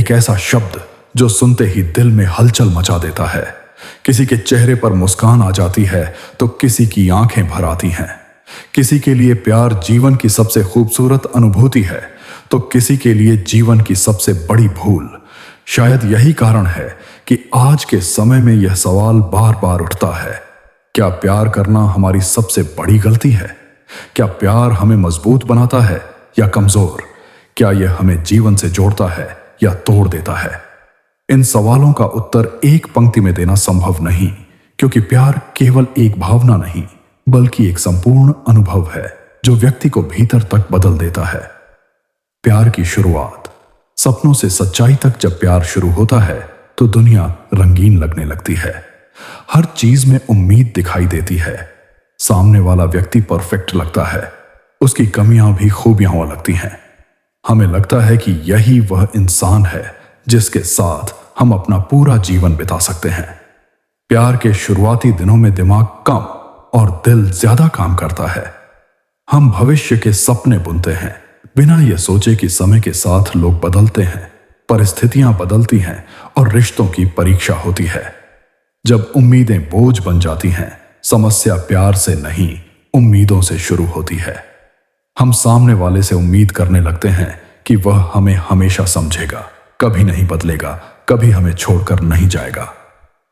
एक ऐसा शब्द जो सुनते ही दिल में हलचल मचा देता है। किसी के चेहरे पर मुस्कान आ जाती है तो किसी की आंखें भर आती हैं। किसी के लिए प्यार जीवन की सबसे खूबसूरत अनुभूति है तो किसी के लिए जीवन की सबसे बड़ी भूल। शायद यही कारण है कि आज के समय में यह सवाल बार बार उठता है, क्या प्यार करना हमारी सबसे बड़ी गलती है? क्या प्यार हमें मजबूत बनाता है या कमजोर? क्या यह हमें जीवन से जोड़ता है या तोड़ देता है? इन सवालों का उत्तर एक पंक्ति में देना संभव नहीं, क्योंकि प्यार केवल एक भावना नहीं बल्कि एक संपूर्ण अनुभव है जो व्यक्ति को भीतर तक बदल देता है। प्यार की शुरुआत। सपनों से सच्चाई तक जब प्यार शुरू होता है तो दुनिया रंगीन लगने लगती है। हर चीज में उम्मीद दिखाई देती है। सामने वाला व्यक्ति परफेक्ट लगता है, उसकी कमियां भी खूबियां लगती हैं। हमें लगता है कि यही वह इंसान है जिसके साथ हम अपना पूरा जीवन बिता सकते हैं। प्यार के शुरुआती दिनों में दिमाग कम और दिल ज्यादा काम करता है। हम भविष्य के सपने बुनते हैं बिना यह सोचे कि समय के साथ लोग बदलते हैं, परिस्थितियां बदलती हैं और रिश्तों की परीक्षा होती है। जब उम्मीदें बोझ बन जाती हैं, समस्या प्यार से नहीं उम्मीदों से शुरू होती है। हम सामने वाले से उम्मीद करने लगते हैं कि वह हमें हमेशा समझेगा, कभी नहीं बदलेगा, कभी हमें छोड़कर नहीं जाएगा।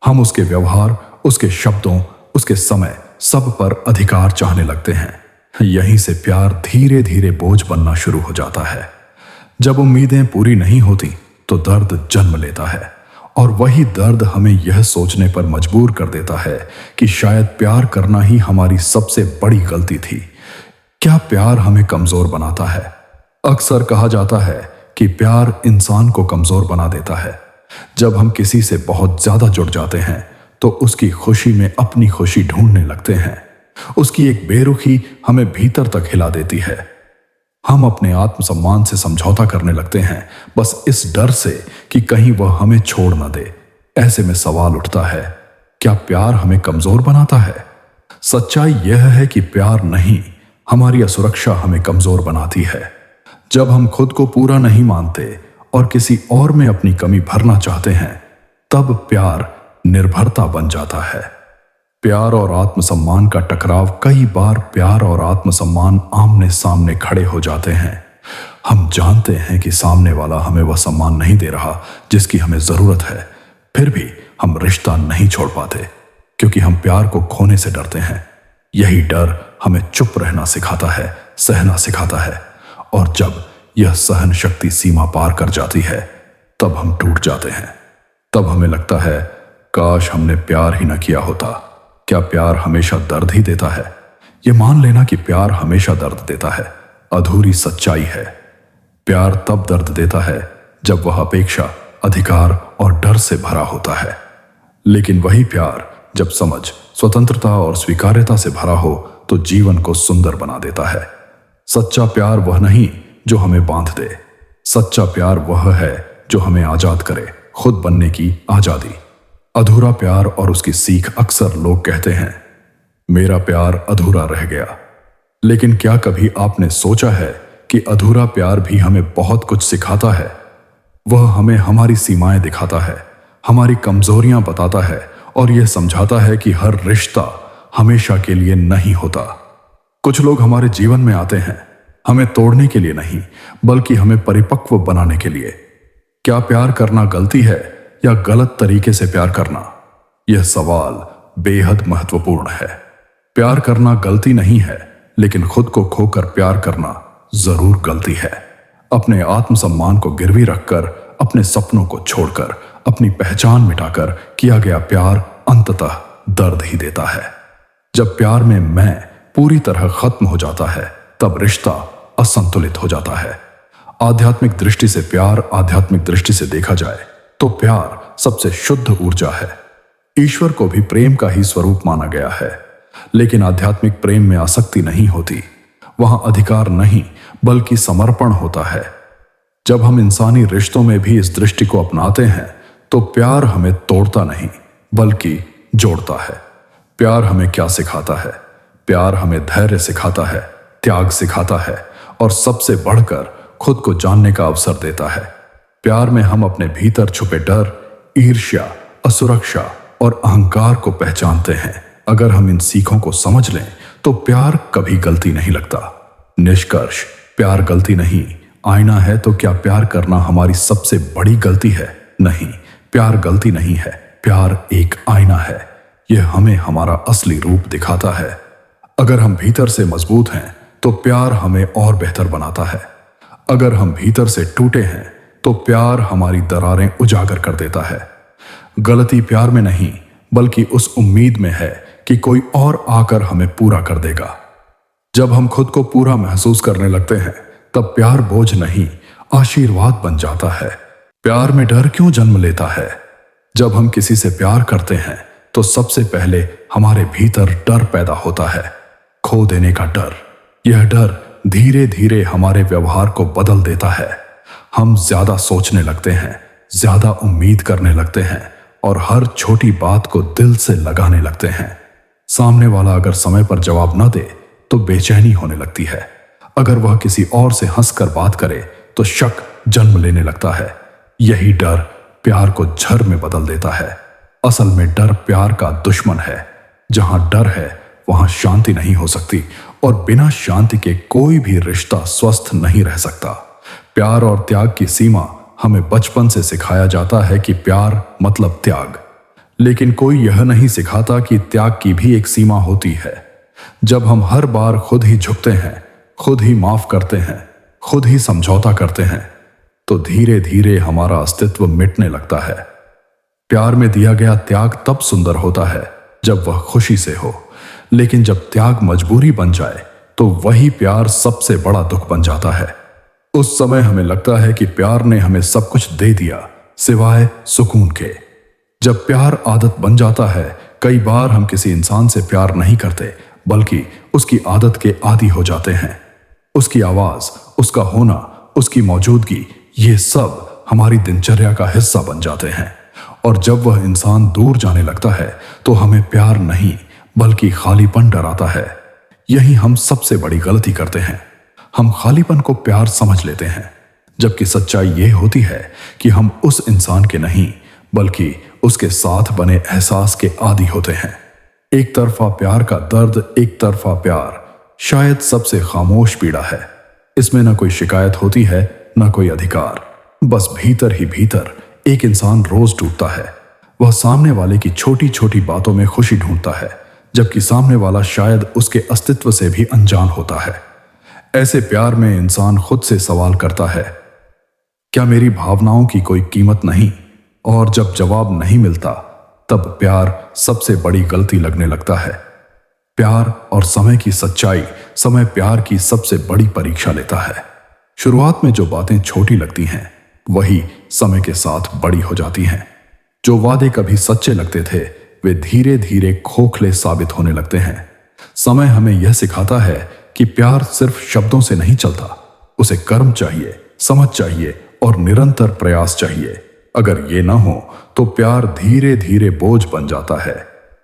हम उसके व्यवहार, उसके शब्दों, उसके समय सब पर अधिकार चाहने लगते हैं। यहीं से प्यार धीरे धीरे बोझ बनना शुरू हो जाता है। जब उम्मीदें पूरी नहीं होती तो दर्द जन्म लेता है और वही दर्द हमें यह सोचने पर मजबूर कर देता है कि शायद प्यार करना ही हमारी सबसे बड़ी गलती थी। क्या प्यार हमें कमजोर बनाता है? अक्सर कहा जाता है कि प्यार इंसान को कमजोर बना देता है। जब हम किसी से बहुत ज्यादा जुड़ जाते हैं तो उसकी खुशी में अपनी खुशी ढूंढने लगते हैं। उसकी एक बेरुखी हमें भीतर तक हिला देती है। हम अपने आत्मसम्मान से समझौता करने लगते हैं, बस इस डर से कि कहीं वह हमें छोड़ न दे। ऐसे में सवाल उठता है, क्या प्यार हमें कमजोर बनाता है? सच्चाई यह है कि प्यार नहीं, हमारी असुरक्षा हमें कमजोर बनाती है। जब हम खुद को पूरा नहीं मानते और किसी और में अपनी कमी भरना चाहते हैं, तब प्यार निर्भरता बन जाता है। प्यार और आत्मसम्मान का टकराव। कई बार प्यार और आत्मसम्मान आमने सामने खड़े हो जाते हैं। हम जानते हैं कि सामने वाला हमें वह सम्मान नहीं दे रहा जिसकी हमें जरूरत है, फिर भी हम रिश्ता नहीं छोड़ पाते क्योंकि हम प्यार को खोने से डरते हैं। यही डर हमें चुप रहना सिखाता है, सहना सिखाता है, और जब यह सहन शक्ति सीमा पार कर जाती है तब हम टूट जाते हैं। तब हमें लगता है, काश हमने प्यार ही न किया होता। क्या प्यार हमेशा दर्द ही देता है? यह मान लेना कि प्यार हमेशा दर्द देता है अधूरी सच्चाई है। प्यार तब दर्द देता है जब वह अपेक्षा, अधिकार और डर से भरा होता है। लेकिन वही प्यार जब समझ, स्वतंत्रता और स्वीकार्यता से भरा हो तो जीवन को सुंदर बना देता है। सच्चा प्यार वह नहीं जो हमें बांध दे। सच्चा प्यार वह है जो हमें आजाद करे, खुद बनने की आजादी। अधूरा प्यार और उसकी सीख। अक्सर लोग कहते हैं, मेरा प्यार अधूरा रह गया। लेकिन क्या कभी आपने सोचा है कि अधूरा प्यार भी हमें बहुत कुछ सिखाता है? वह हमें हमारी सीमाएं दिखाता है, हमारी कमजोरियां बताता है और यह समझाता है कि हर रिश्ता हमेशा के लिए नहीं होता। कुछ लोग हमारे जीवन में आते हैं हमें तोड़ने के लिए नहीं, बल्कि हमें परिपक्व बनाने के लिए। क्या प्यार करना गलती है या गलत तरीके से प्यार करना? यह सवाल बेहद महत्वपूर्ण है। प्यार करना गलती नहीं है, लेकिन खुद को खोकर प्यार करना जरूर गलती है। अपने आत्मसम्मान को गिरवी रखकर, अपने सपनों को छोड़कर, अपनी पहचान मिटाकर किया गया प्यार अंततः दर्द ही देता है। जब प्यार में मैं पूरी तरह खत्म हो जाता है तब रिश्ता असंतुलित हो जाता है। आध्यात्मिक दृष्टि से प्यार, आध्यात्मिक दृष्टि से देखा जाए तो प्यार सबसे शुद्ध ऊर्जा है। ईश्वर को भी प्रेम का ही स्वरूप माना गया है। लेकिन आध्यात्मिक प्रेम में आसक्ति नहीं होती, वहां अधिकार नहीं बल्कि समर्पण होता है। जब हम इंसानी रिश्तों में भी इस दृष्टि को अपनाते हैं तो प्यार हमें तोड़ता नहीं बल्कि जोड़ता है। प्यार हमें क्या सिखाता है? प्यार हमें धैर्य सिखाता है, त्याग सिखाता है और सबसे बढ़कर खुद को जानने का अवसर देता है। प्यार में हम अपने भीतर छुपे डर, ईर्ष्या, असुरक्षा और अहंकार को पहचानते हैं। अगर हम इन सीखों को समझ लें तो प्यार कभी गलती नहीं लगता। निष्कर्ष, प्यार गलती नहीं, आईना है। तो क्या प्यार करना हमारी सबसे बड़ी गलती है? नहीं, प्यार गलती नहीं है। प्यार एक आईना है। यह हमें हमारा असली रूप दिखाता है। अगर हम भीतर से मजबूत हैं तो प्यार हमें और बेहतर बनाता है। अगर हम भीतर से टूटे हैं तो प्यार हमारी दरारें उजागर कर देता है। गलती प्यार में नहीं, बल्कि उस उम्मीद में है कि कोई और आकर हमें पूरा कर देगा। जब हम खुद को पूरा महसूस करने लगते हैं तब प्यार बोझ नहीं, आशीर्वाद बन जाता है। प्यार में डर क्यों जन्म लेता है? जब हम किसी से प्यार करते हैं तो सबसे पहले हमारे भीतर डर पैदा होता है, खो देने का डर। यह डर धीरे धीरे हमारे व्यवहार को बदल देता है। हम ज्यादा सोचने लगते हैं, ज्यादा उम्मीद करने लगते हैं और हर छोटी बात को दिल से लगाने लगते हैं। सामने वाला अगर समय पर जवाब न दे तो बेचैनी होने लगती है। अगर वह किसी और से हंसकर बात करे तो शक जन्म लेने लगता है। यही डर प्यार को झर में बदल देता है। असल में डर प्यार का दुश्मन है। जहां डर है वहां शांति नहीं हो सकती और बिना शांति के कोई भी रिश्ता स्वस्थ नहीं रह सकता। प्यार और त्याग की सीमा हमें बचपन से सिखाया जाता है कि प्यार मतलब त्याग, लेकिन कोई यह नहीं सिखाता कि त्याग की भी एक सीमा होती है। जब हम हर बार खुद ही झुकते हैं, खुद ही माफ करते हैं, खुद ही समझौता करते हैं, तो धीरे धीरे हमारा अस्तित्व मिटने लगता है। प्यार में दिया गया त्याग तब सुंदर होता है जब वह खुशी से हो, लेकिन जब त्याग मजबूरी बन जाए तो वही प्यार सबसे बड़ा दुख बन जाता है। उस समय हमें लगता है कि प्यार ने हमें सब कुछ दे दिया सिवाय सुकून के। जब प्यार आदत बन जाता है, कई बार हम किसी इंसान से प्यार नहीं करते बल्कि उसकी आदत के आदी हो जाते हैं। उसकी आवाज, उसका होना, उसकी मौजूदगी, ये सब हमारी दिनचर्या का हिस्सा बन जाते हैं। और जब वह इंसान दूर जाने लगता है तो हमें प्यार नहीं बल्कि खालीपन डराता है। यही हम सबसे बड़ी गलती करते हैं। हम खालीपन को प्यार समझ लेते हैं, जबकि सच्चाई यह होती है कि हम उस इंसान के नहीं बल्कि उसके साथ बने एहसास के आदी होते हैं। एक तरफा प्यार का दर्द, एक तरफा प्यार शायद सबसे खामोश पीड़ा है। इसमें न कोई शिकायत होती है, न कोई अधिकार। बस भीतर ही भीतर एक इंसान रोज टूटता है। वह सामने वाले की छोटी छोटी बातों में खुशी ढूंढता है, जबकि सामने वाला शायद उसके अस्तित्व से भी अनजान होता है। ऐसे प्यार में इंसान खुद से सवाल करता है, क्या मेरी भावनाओं की कोई कीमत नहीं? और जब जवाब नहीं मिलता तब प्यार सबसे बड़ी गलती लगने लगता है। प्यार और समय की सच्चाई, समय प्यार की सबसे बड़ी परीक्षा लेता है। शुरुआत में जो बातें छोटी लगती हैं वही समय के साथ बड़ी हो जाती हैं। जो वादे कभी सच्चे लगते थे वे धीरे धीरे खोखले साबित होने लगते हैं। समय हमें यह सिखाता है कि प्यार सिर्फ शब्दों से नहीं चलता, उसे कर्म चाहिए, समझ चाहिए और निरंतर प्रयास चाहिए। अगर ये ना हो तो प्यार धीरे धीरे बोझ बन जाता है।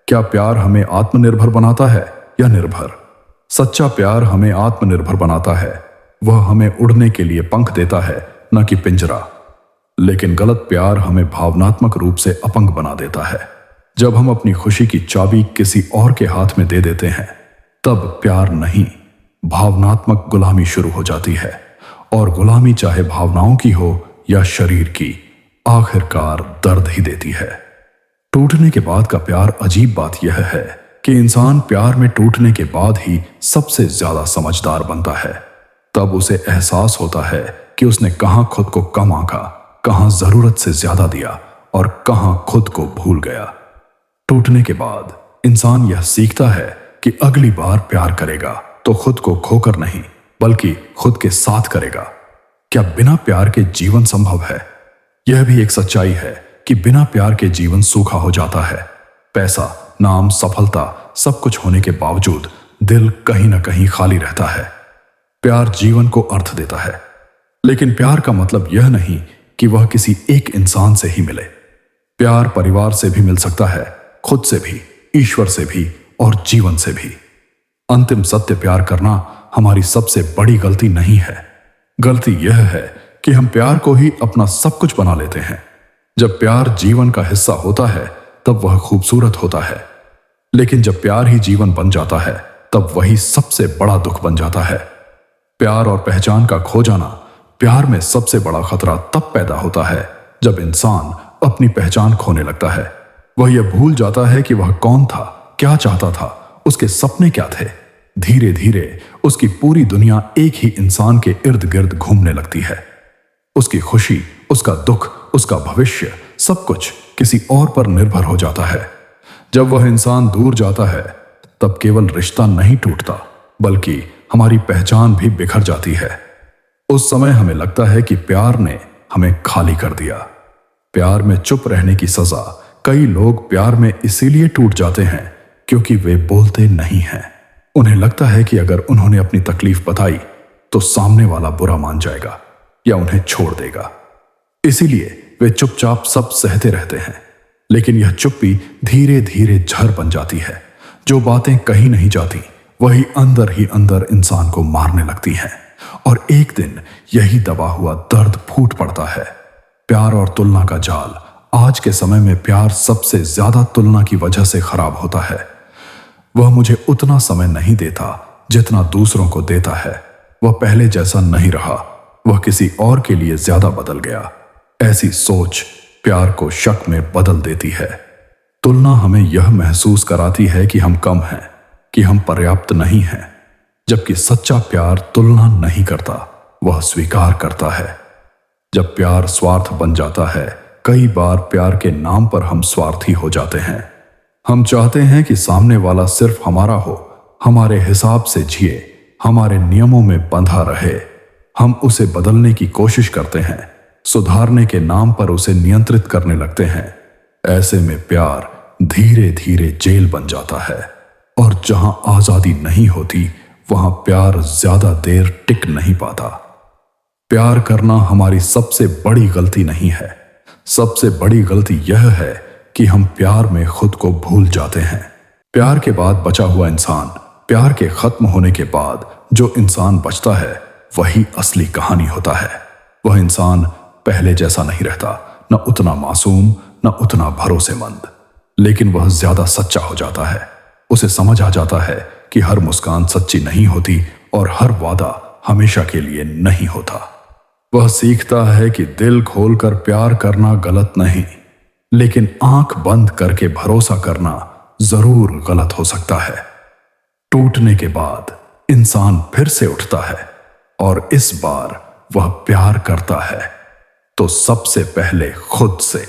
क्या प्यार हमें आत्मनिर्भर बनाता है या निर्भर? सच्चा प्यार हमें आत्मनिर्भर बनाता है। वह हमें उड़ने के लिए पंख देता है, न कि पिंजरा। लेकिन गलत प्यार हमें भावनात्मक रूप से अपंग बना देता है। जब हम अपनी खुशी की चाबी किसी और के हाथ में दे देते हैं तब प्यार नहीं, भावनात्मक गुलामी शुरू हो जाती है। और गुलामी चाहे भावनाओं की हो या शरीर की, आखिरकार दर्द ही देती है। टूटने के बाद का प्यार अजीब बात यह है कि इंसान प्यार में टूटने के बाद ही सबसे ज्यादा समझदार बनता है। तब उसे एहसास होता है कि उसने कहां खुद को कम आंका, कहां जरूरत से ज्यादा दिया और कहां खुद को भूल गया। टूटने के बाद इंसान यह सीखता है कि अगली बार प्यार करेगा तो खुद को खोकर नहीं बल्कि खुद के साथ करेगा। क्या बिना प्यार के जीवन संभव है? यह भी एक सच्चाई है कि बिना प्यार के जीवन सूखा हो जाता है। पैसा, नाम, सफलता सब कुछ होने के बावजूद दिल कहीं ना कहीं खाली रहता है। प्यार जीवन को अर्थ देता है, लेकिन प्यार का मतलब यह नहीं कि वह किसी एक इंसान से ही मिले। प्यार परिवार से भी मिल सकता है, खुद से भी, ईश्वर से भी और जीवन से भी। अंतिम सत्य, प्यार करना हमारी सबसे बड़ी गलती नहीं है। गलती यह है कि हम प्यार को ही अपना सब कुछ बना लेते हैं। जब प्यार जीवन का हिस्सा होता है तब वह खूबसूरत होता है, लेकिन जब प्यार ही जीवन बन जाता है तब वही सबसे बड़ा दुख बन जाता है। प्यार और पहचान का खो जाना। प्यार में सबसे बड़ा खतरा तब पैदा होता है जब इंसान अपनी पहचान खोने लगता है। वह यह भूल जाता है कि वह कौन था, क्या चाहता था, उसके सपने क्या थे। धीरे धीरे उसकी पूरी दुनिया एक ही इंसान के इर्द गिर्द घूमने लगती है। उसकी खुशी, उसका दुख, उसका भविष्य, सब कुछ किसी और पर निर्भर हो जाता है। जब वह इंसान दूर जाता है तब केवल रिश्ता नहीं टूटता, बल्कि हमारी पहचान भी बिखर जाती है। उस समय हमें लगता है कि प्यार ने हमें खाली कर दिया। प्यार में चुप रहने की सजा। कई लोग प्यार में इसीलिए टूट जाते हैं क्योंकि वे बोलते नहीं हैं। उन्हें लगता है कि अगर उन्होंने अपनी तकलीफ बताई तो सामने वाला बुरा मान जाएगा या उन्हें छोड़ देगा। इसीलिए वे चुपचाप सब सहते रहते हैं। लेकिन यह चुप्पी धीरे धीरे जहर बन जाती है। जो बातें कही नहीं जाती वही अंदर ही अंदर इंसान को मारने लगती हैं, और एक दिन यही दबा हुआ दर्द फूट पड़ता है। प्यार और तुलना का जाल। आज के समय में प्यार सबसे ज्यादा तुलना की वजह से खराब होता है। वह मुझे उतना समय नहीं देता जितना दूसरों को देता है। वह पहले जैसा नहीं रहा, वह किसी और के लिए ज्यादा बदल गया। ऐसी सोच प्यार को शक में बदल देती है। तुलना हमें यह महसूस कराती है कि हम कम हैं, कि हम पर्याप्त नहीं हैं, जबकि सच्चा प्यार तुलना नहीं करता, वह स्वीकार करता है। जब प्यार स्वार्थ बन जाता है, कई बार प्यार के नाम पर हम स्वार्थी हो जाते हैं। हम चाहते हैं कि सामने वाला सिर्फ हमारा हो, हमारे हिसाब से जिए, हमारे नियमों में बंधा रहे। हम उसे बदलने की कोशिश करते हैं, सुधारने के नाम पर उसे नियंत्रित करने लगते हैं। ऐसे में प्यार धीरे धीरे जेल बन जाता है, और जहां आजादी नहीं होती वहां प्यार ज्यादा देर टिक नहीं पाता। प्यार करना हमारी सबसे बड़ी गलती नहीं है। सबसे बड़ी गलती यह है कि हम प्यार में खुद को भूल जाते हैं। प्यार के बाद बचा हुआ इंसान, प्यार के खत्म होने के बाद जो इंसान बचता है वही असली कहानी होता है। वह इंसान पहले जैसा नहीं रहता, न उतना मासूम, न उतना भरोसेमंद, लेकिन वह ज्यादा सच्चा हो जाता है। उसे समझ आ जाता है कि हर मुस्कान सच्ची नहीं होती और हर वादा हमेशा के लिए नहीं होता। वह सीखता है कि दिल खोलकर प्यार करना गलत नहीं, लेकिन आंख बंद करके भरोसा करना जरूर गलत हो सकता है। टूटने के बाद इंसान फिर से उठता है, और इस बार वह प्यार करता है तो सबसे पहले खुद से।